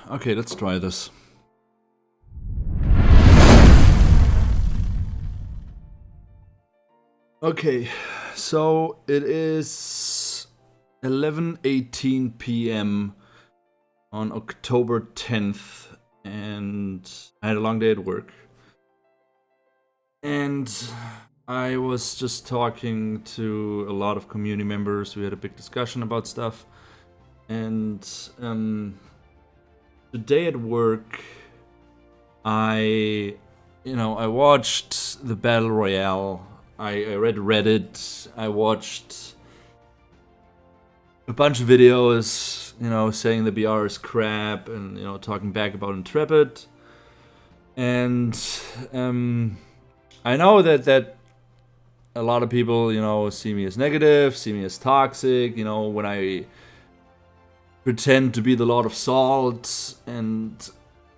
Okay, let's try this. Okay, so it is 11:18 p.m. on October 10th, and I had a long day at work. And I was just talking to a lot of community members. We had a big discussion about stuff. And today at work, I watched the Battle Royale. I read Reddit. I watched a bunch of videos, saying the BR is crap and, talking back about Intrepid. And I know that a lot of people, see me as negative, see me as toxic, when I pretend to be the Lord of Salt, and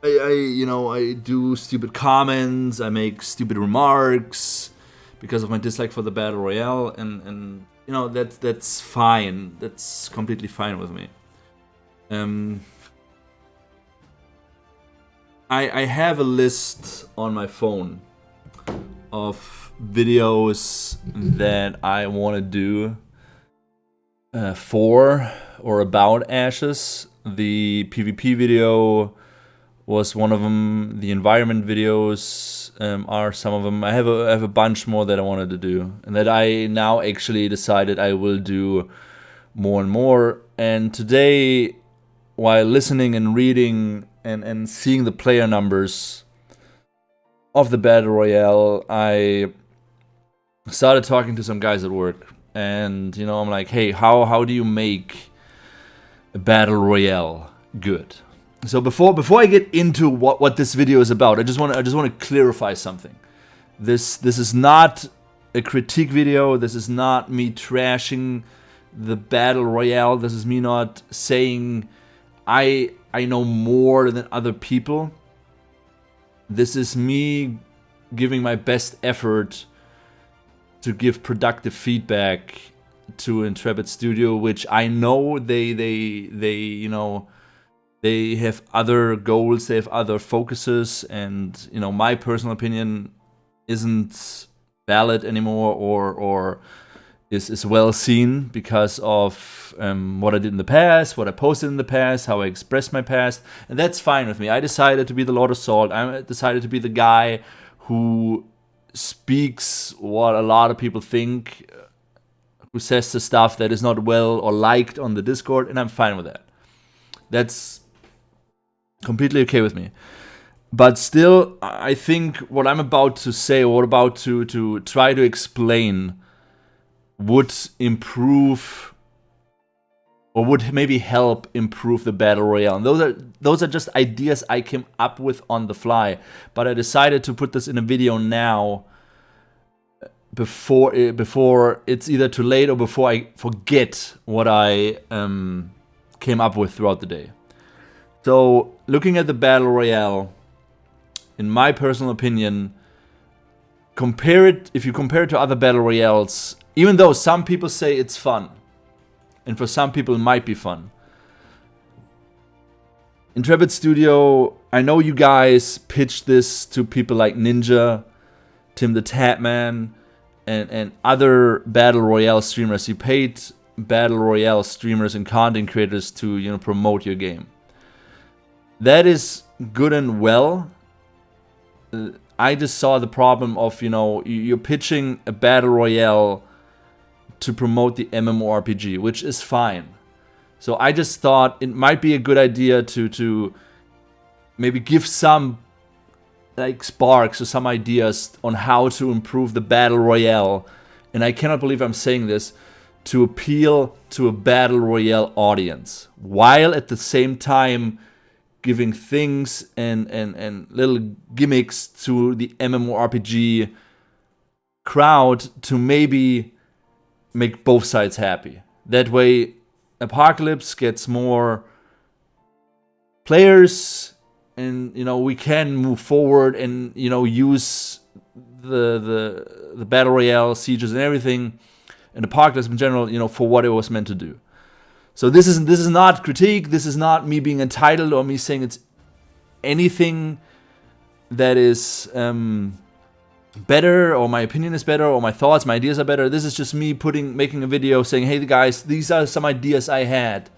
I do stupid comments, I make stupid remarks because of my dislike for the Battle Royale, and that's fine. That's completely fine with me. I have a list on my phone of videos that I want to do for or about Ashes. The PvP video was one of them. The environment videos are some of them. I have a bunch more that I wanted to do, and that I now actually decided I will do more and more. And today, while listening and reading and seeing the player numbers of the Battle Royale, I started talking to some guys at work. And, I'm like, hey, how do you make a Battle Royale good? So before I get into what this video is about, I just want to clarify something. This is not a critique video. This is not me trashing the Battle Royale. This is me not saying I know more than other people. This is me giving my best effort to give productive feedback to Intrepid Studio, which I know they have other goals, they have other focuses, and my personal opinion isn't valid anymore or is well seen because of what I did in the past, what I posted in the past, how I expressed my past, and that's fine with me. I decided to be the Lord of Salt. I decided to be the guy who speaks what a lot of people think, who says the stuff that is not well or liked on the Discord, and I'm fine with that. That's completely okay with me. But still, I think what I'm about to say, or what about to try to explain, would improve, or would maybe help improve the Battle Royale. And those are just ideas I came up with on the fly. But I decided to put this in a video now, before it's either too late or before I forget what I came up with throughout the day. So, looking at the Battle Royale, in my personal opinion, if you compare it to other Battle Royales, even though some people say it's fun, and for some people it might be fun, Intrepid Studio, I know you guys pitched this to people like Ninja, Tim the Tatman, and other Battle Royale streamers. You paid Battle Royale streamers and content creators to promote your game. That is good and well. I just saw the problem of, you're pitching a Battle Royale to promote the MMORPG, which is fine. So I just thought it might be a good idea to maybe give some sparks or some ideas on how to improve the Battle Royale. And I cannot believe I'm saying this, to appeal to a Battle Royale audience, while at the same time giving things and little gimmicks to the MMORPG crowd to maybe make both sides happy. That way, Apocalypse gets more players, and we can move forward and use the Battle Royale sieges and everything, and Apocalypse in general, for what it was meant to do. So this is not critique. This is not me being entitled or me saying it's anything that is better, or my opinion is better, or my thoughts, my ideas are better. This is just me making a video saying, hey guys, these are some ideas I had.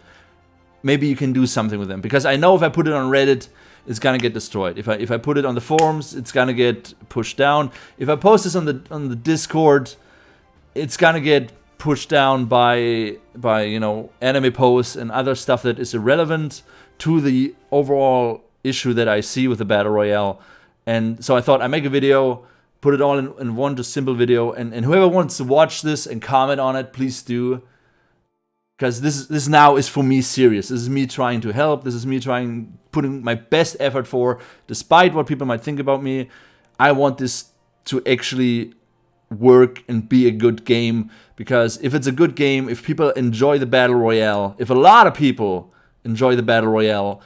Maybe you can do something with them, because I know if I put it on Reddit, it's gonna get destroyed. If I put it on the forums, it's gonna get pushed down. If I post this on the Discord, it's gonna get pushed down by you know, anime posts and other stuff that is irrelevant to the overall issue that I see with the Battle Royale. And so I thought I'd make a video, put it all in one just simple video, and whoever wants to watch this and comment on it, please do. Because this now is for me serious. This is me trying to help. This is me putting my best effort for, despite what people might think about me. I want this to actually work and be a good game. Because if it's a good game, if people enjoy the Battle Royale, if a lot of people enjoy the Battle Royale,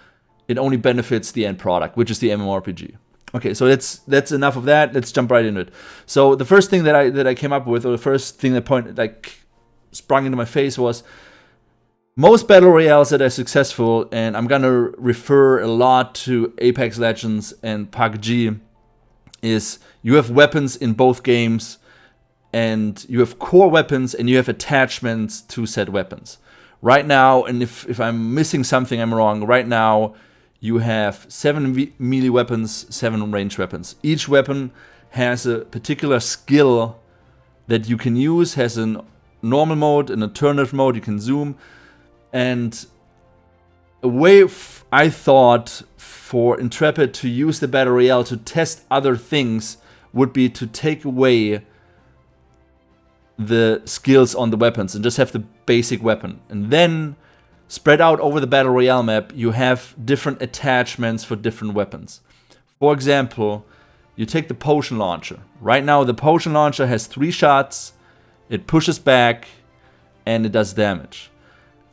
it only benefits the end product, which is the MMORPG. Okay, so that's enough of that. Let's jump right into it. So the first thing that I came up with, or the first thing that sprung into my face, was most Battle Royales that are successful, and I'm gonna refer a lot to Apex Legends and PUBG, is you have weapons in both games, and you have core weapons, and you have attachments to said weapons. Right now, and if I'm missing something, I'm wrong. Right now, you have 7 melee weapons, 7 range weapons. Each weapon has a particular skill that you can use, has a normal mode, an alternative mode, you can zoom. And a way I thought for Intrepid to use the Battle Royale to test other things would be to take away the skills on the weapons and just have the basic weapon. And then spread out over the Battle Royale map, you have different attachments for different weapons. For example, you take the potion launcher. Right now, the potion launcher has 3 shots, it pushes back, and it does damage.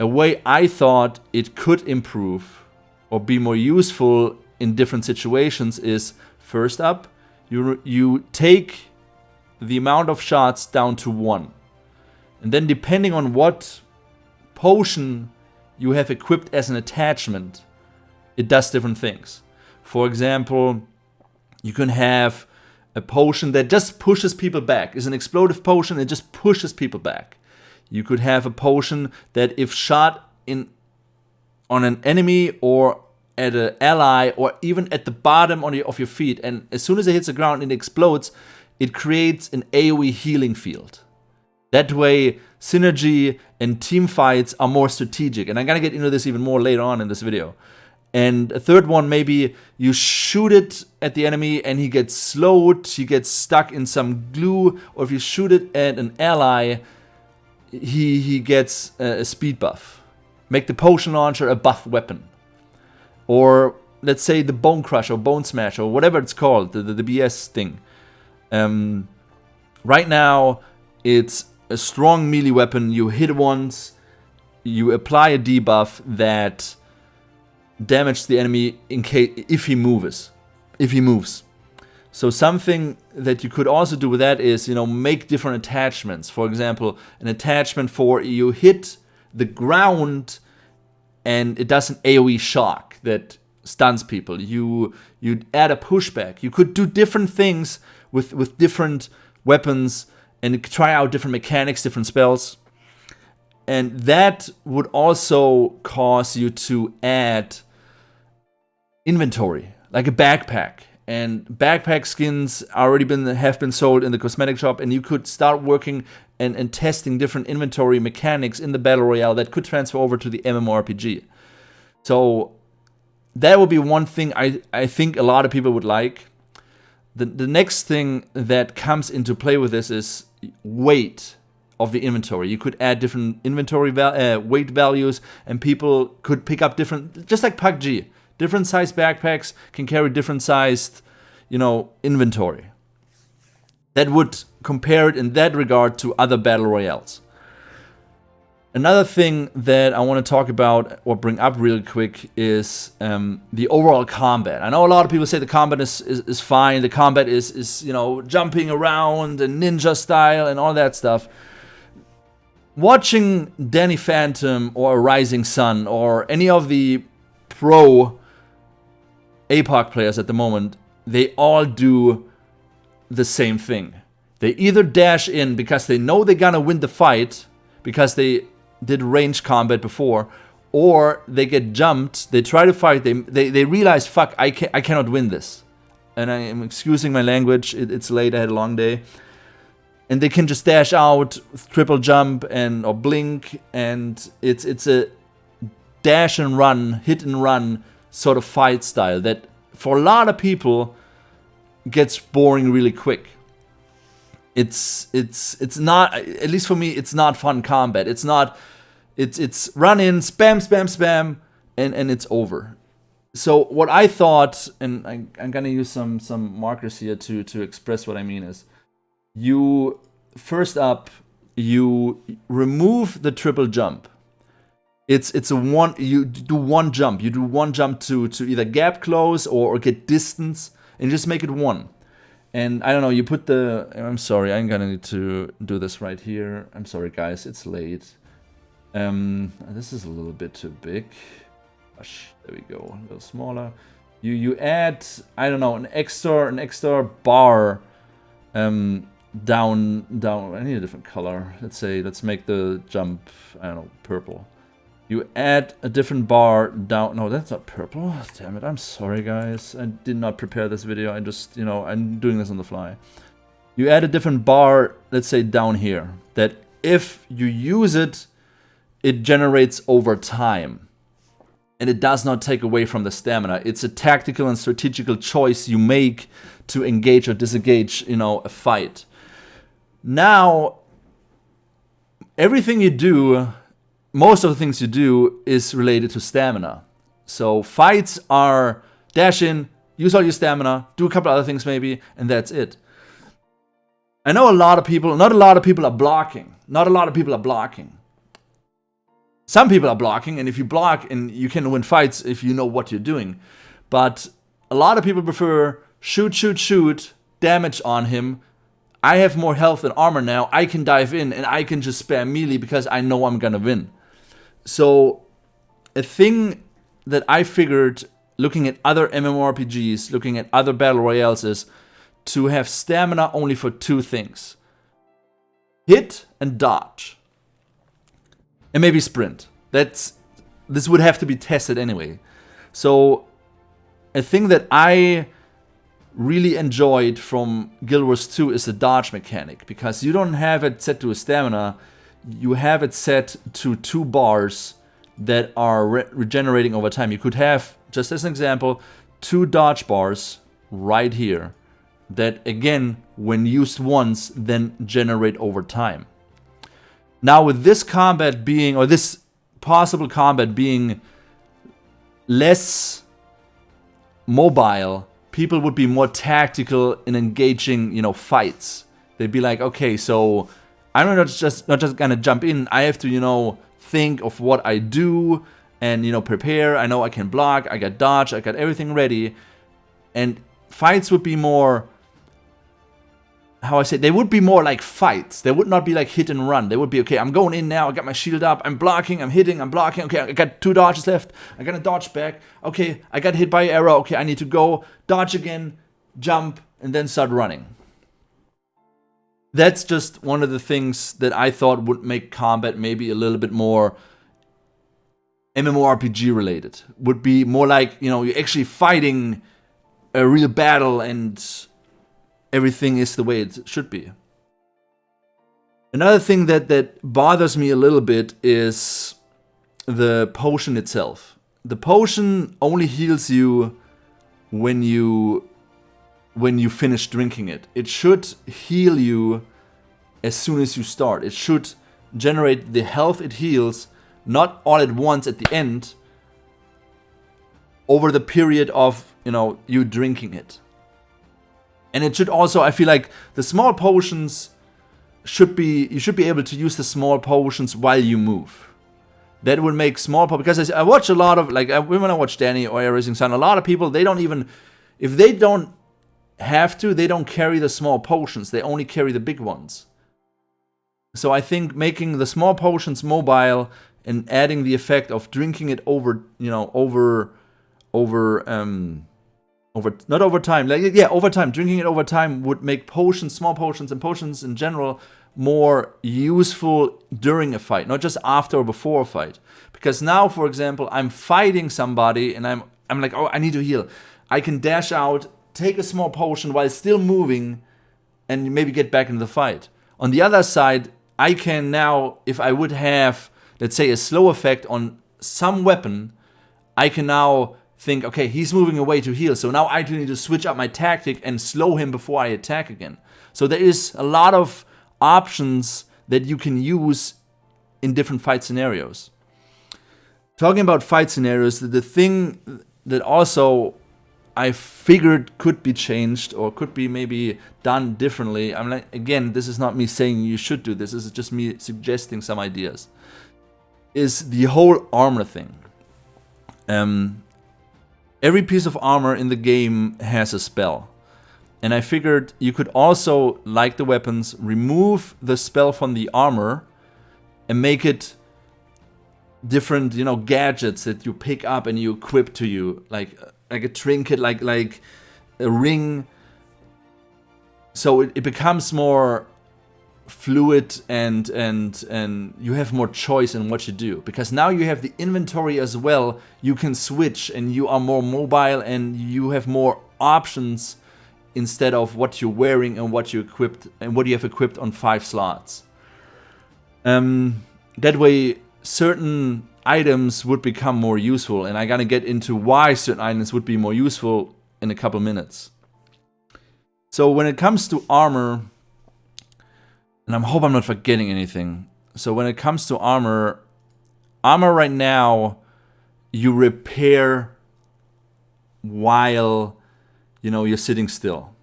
A way I thought it could improve or be more useful in different situations is, first up, you take the amount of shots down to 1. And then depending on what potion you have equipped as an attachment, it does different things. For example, you can have a potion that just pushes people back. It's an explosive potion, it just pushes people back. You could have a potion that if shot on an enemy or at an ally or even at the bottom of your feet, and as soon as it hits the ground and it explodes, it creates an AoE healing field. That way, synergy and team fights are more strategic. And I'm gonna get into this even more later on in this video. And a third one, maybe you shoot it at the enemy and he gets slowed, he gets stuck in some glue, or if you shoot it at an ally, he gets a speed buff. Make the potion launcher a buff weapon. Or let's say the bone crush or bone smash or whatever it's called, the BS thing. Right now, it's a strong melee weapon. You hit once, you apply a debuff that damages the enemy if he moves. So something that you could also do with that is, you know, make different attachments. For example, an attachment for you hit the ground and it does an AoE shock that stuns people. You add a pushback. You could do different things with different weapons and try out different mechanics, different spells. And that would also cause you to add inventory, like a backpack. And backpack skins have been sold in the cosmetic shop, and you could start working and testing different inventory mechanics in the Battle Royale that could transfer over to the MMORPG. So that would be one thing I think a lot of people would like. The next thing that comes into play with this is weight of the inventory. You could add different inventory weight values, and people could pick up different, just like PUBG. Different sized backpacks can carry different sized, you know, inventory. That would compare it in that regard to other battle royales. Another thing that I want to talk about or bring up real quick is the overall combat. I know a lot of people say the combat is fine. The combat is, you know, jumping around and ninja style and all that stuff. watching Danny Phantom or Rising Sun or any of the pro APOC players at the moment, they all do the same thing. They either dash in because they know they're gonna win the fight because they did range combat before, or they get jumped, they try to fight, they realize, fuck, I cannot win this. And I am excusing my language, it's late, I had a long day. And they can just dash out, triple jump or blink, and it's a dash and run, hit and run sort of fight style that for a lot of people gets boring really quick. It's not, at least for me, it's not fun combat. It's not, it's run in, spam, spam, spam, and it's over. So what I thought, and I'm gonna use some markers here to express what I mean is, you first up, you remove the triple jump. It's a one, you do one jump. You do one jump to either gap close or get distance, and just make it one. And I don't know, you put the, I'm sorry, I'm gonna need to do this right here. I'm sorry guys, it's late. This is a little bit too big. Gosh, there we go, a little smaller. You add, I don't know, an extra bar down, I need a different color. Let's make the jump, I don't know, purple. You add a different bar down, no, that's not purple, damn it, I'm sorry guys. I did not prepare this video, I just, you know, I'm doing this on the fly. You add a different bar, let's say down here, that if you use it, it generates over time. And it does not take away from the stamina. It's a tactical and strategical choice you make to engage or disengage, you know, a fight. Now, everything you do, most of the things you do is related to stamina. So fights are dash in, use all your stamina, do a couple other things maybe, and that's it. I know a lot of people, not a lot of people are blocking. Not a lot of people are blocking. Some people are blocking, and if you block, and you can win fights if you know what you're doing. But a lot of people prefer shoot, shoot, shoot, damage on him. I have more health and armor now. I can dive in, and I can just spam melee because I know I'm gonna win. So a thing that I figured, looking at other MMORPGs, looking at other battle royales, is to have stamina only for two things: hit and dodge. And maybe sprint. This would have to be tested anyway. So a thing that I really enjoyed from Guild Wars 2 is the dodge mechanic, because you don't have it set to a stamina, you have it set to 2 bars that are regenerating over time. You could have, just as an example, 2 dodge bars right here that, again, when used once, then generate over time. Now with this combat being, or this possible combat being less mobile, people would be more tactical in engaging, you know, fights. They'd be like, okay, so I'm not just gonna jump in. I have to, you know, think of what I do and, you know, prepare. I know I can block, I got dodge, I got everything ready. And fights would be more, how I say, they would be more like fights. They would not be like hit and run. They would be, okay, I'm going in now, I got my shield up, I'm blocking, I'm hitting, I'm blocking, okay, I got 2 dodges left, I got a dodge back, okay, I got hit by arrow, okay, I need to go, dodge again, jump, and then start running. That's just one of the things that I thought would make combat maybe a little bit more MMORPG related. Would be more like, you know, you're actually fighting a real battle and everything is the way it should be. Another thing that bothers me a little bit is the potion itself. The potion only heals you when you finish drinking it. It should heal you as soon as you start. It should generate the health it heals, not all at once at the end, over the period of, you know, you drinking it. And it should also, I feel like the small potions should be, you should be able to use the small potions while you move. That would make small potions, because I watch a lot of, like, when I watch Danny or Rising Sun, a lot of people, they don't even, if they don't have to, they don't carry the small potions, they only carry the big ones. So I think making the small potions mobile and adding the effect of drinking it over time, drinking it over time would make potions, small potions and potions in general, more useful during a fight, not just after or before a fight. Because now, for example, I'm fighting somebody and I'm like, oh, I need to heal. I can dash out, take a small potion while still moving, and maybe get back into the fight. On the other side, I can now, if I would have, let's say, a slow effect on some weapon, I can now think, okay, he's moving away to heal, so now I do need to switch up my tactic and slow him before I attack again. So there is a lot of options that you can use in different fight scenarios. Talking about fight scenarios, the thing that also I figured could be changed or could be maybe done differently, I'm like, again, this is not me saying you should do this is just me suggesting some ideas, is the whole armor thing. Every piece of armor in the game has a spell. And I figured you could also, like the weapons, remove the spell from the armor and make it different, gadgets that you pick up and you equip to you, like a trinket, like a ring. So it becomes more fluid and you have more choice in what you do, because now you have the inventory as well. You can switch and you are more mobile and you have more options instead of what you're wearing and what you equipped and what you have equipped on 5 slots. That way certain items would become more useful, and I'm gonna get into why certain items would be more useful in a couple minutes. So when it comes to armor, and I hope I'm not forgetting anything. So when it comes to armor right now, you repair while you're sitting still.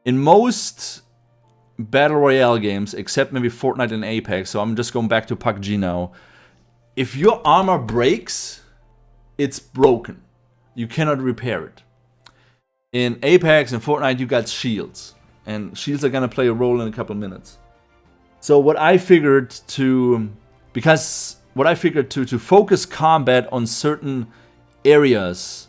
In most battle royale games, except maybe Fortnite and Apex, so I'm just going back to PUBG now, if your armor breaks, it's broken. You cannot repair it. In Apex and Fortnite, you got shields, and shields are gonna play a role in a couple minutes. So what I figured to focus combat on certain areas,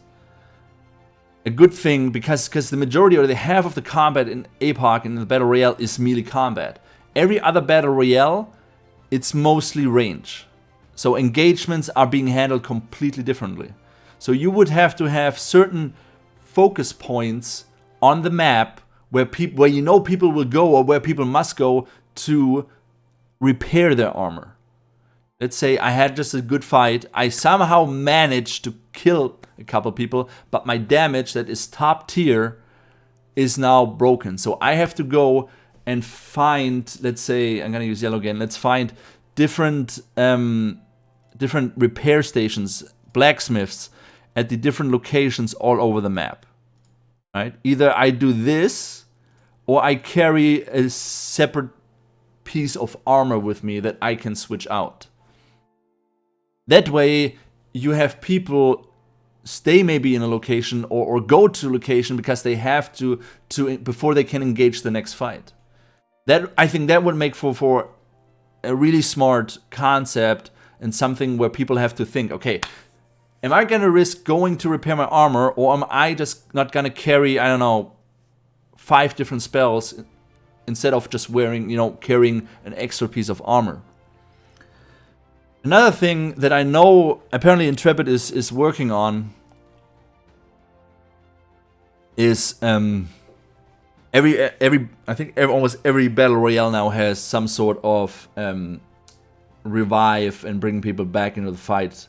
a good thing, because the majority or the half of the combat in APOC and in the Battle Royale is melee combat. Every other Battle Royale, it's mostly range. So engagements are being handled completely differently. So you would have to have certain focus points on the map where people will go, or where people must go to repair their armor. Let's say I had just a good fight. I somehow managed to kill a couple people, but my damage that is top tier is now broken. So I have to go and find, let's say, I'm gonna use yellow again. Let's find different repair stations, blacksmiths at the different locations all over the map. Right? Either I do this, or I carry a separate piece of armor with me that I can switch out. That way, you have people stay maybe in a location or go to a location because they have to before they can engage the next fight. That, I think that would make for a really smart concept, and something where people have to think, okay, am I gonna risk going to repair my armor, or am I just not gonna carry, 5 different spells instead of just carrying an extra piece of armor? Another thing that I know apparently Intrepid is working on is almost every battle royale now has some sort of revive and bring people back into the fight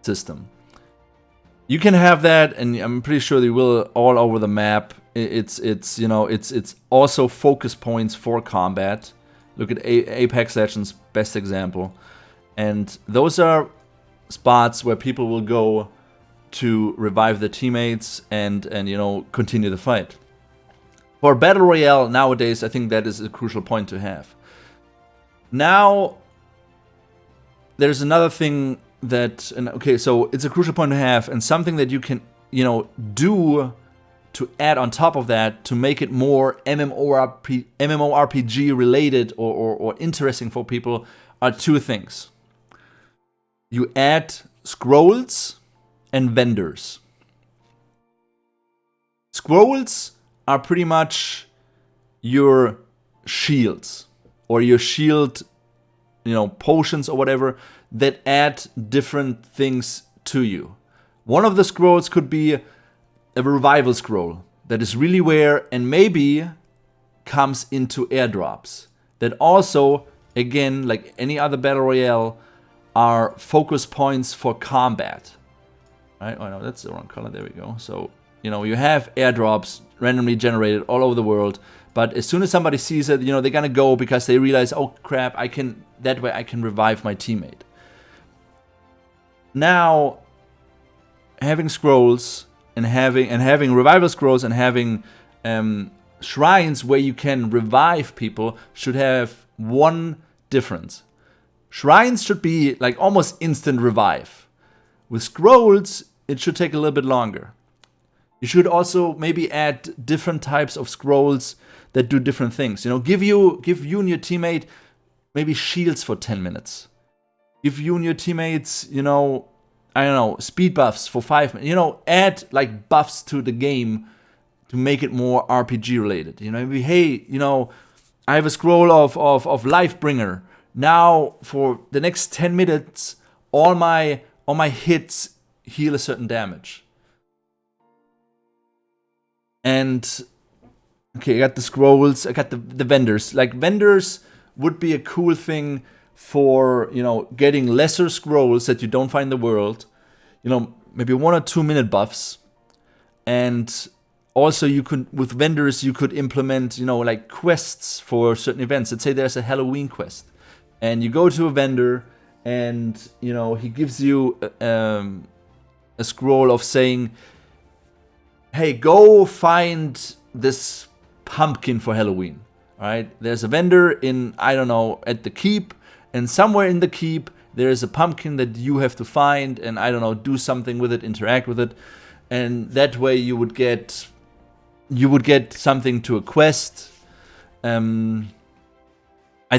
system. You can have that, and I'm pretty sure they will all over the map. It's also focus points for combat. Look at Apex Legends, best example. And those are spots where people will go to revive their teammates and continue the fight. For Battle Royale nowadays, I think that is a crucial point to have. Now, there's another thing so it's a crucial point to have, and something that you can, do to add on top of that to make it more MMORPG related or interesting for people are two things. You add scrolls and vendors. Scrolls are pretty much your shields or your shield, potions or whatever that add different things to you. One of the scrolls could be a revival scroll that is really rare and maybe comes into airdrops. That also, again, like any other battle royale, are focus points for combat. Right? Oh no, that's the wrong color. There we go. So, you have airdrops randomly generated all over the world. But as soon as somebody sees it, they're gonna go because they realize, oh crap, that way I can revive my teammate. Now, having scrolls and having revival scrolls and having shrines where you can revive people should have one difference. Shrines should be like almost instant revive. With scrolls, it should take a little bit longer. You should also maybe add different types of scrolls that do different things. Give you and your teammate maybe shields for 10 minutes. Give you and your teammates, I don't know, speed buffs for 5 minutes. Add like buffs to the game to make it more RPG related. Maybe, hey, I have a scroll of Lifebringer. Now for the next 10 minutes, all my hits heal a certain damage. And okay, I got the scrolls, I got the vendors. Like vendors would be a cool thing for, getting lesser scrolls that you don't find in the world. Maybe 1 or 2 minute buffs. And also with vendors, you could implement, like quests for certain events. Let's say there's a Halloween quest. And you go to a vendor and, he gives you a scroll of saying, hey, go find this pumpkin for Halloween. All right, there's a vendor in, I don't know, at the keep, and somewhere in the keep there is a pumpkin that you have to find, and I don't know, do something with it, interact with it, and that way you would get something to a quest. I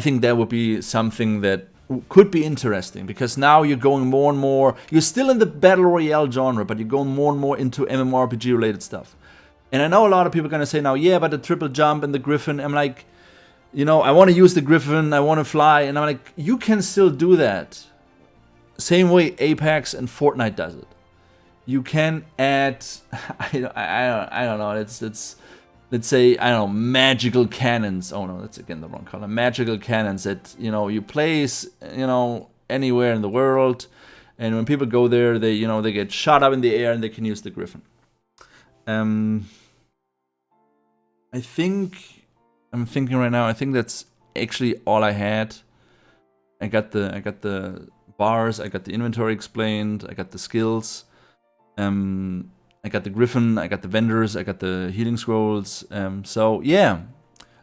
think that would be something that could be interesting, because now you're going more and more, you're still in the battle royale genre, but you're going more and more into MMORPG related stuff. And I know a lot of people are gonna say now, yeah, but the triple jump and the griffin, I'm like, I want to use the griffin, I want to fly, and I'm like, you can still do that. Same way Apex and Fortnite does it. You can add, I don't know, it's let's say, I don't know, magical cannons. Oh no, that's again the wrong color. Magical cannons that, you place, anywhere in the world. And when people go there, they, they get shot up in the air and they can use the griffin. I'm thinking right now, I think that's actually all I had. I got the bars, I got the inventory explained, I got the skills. I got the griffin, I got the vendors, I got the healing scrolls. So yeah,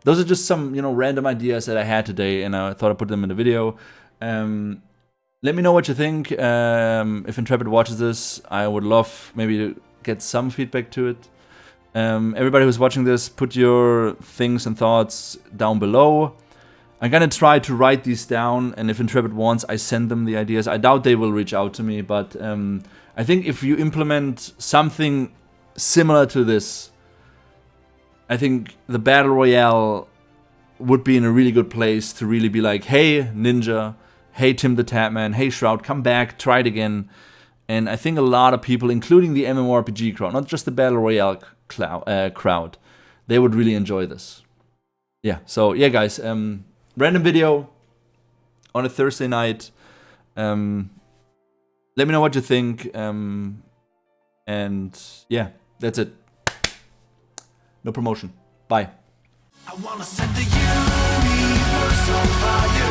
those are just some, random ideas that I had today, and I thought I'd put them in the video. Let me know what you think. If Intrepid watches this, I would love maybe to get some feedback to it. Everybody who's watching this, put your things and thoughts down below. I'm gonna try to write these down, and if Intrepid wants, I send them the ideas. I doubt they will reach out to me, but I think if you implement something similar to this, I think the Battle Royale would be in a really good place to really be like, hey, Ninja, hey, Tim the Tatman, hey, Shroud, come back, try it again. And I think a lot of people, including the MMORPG crowd, not just the Battle Royale crowd, they would really enjoy this. Yeah, so yeah, guys, random video on a Thursday night. Let me know what you think. And yeah, that's it. No promotion. Bye. I wanna set the universe on fire.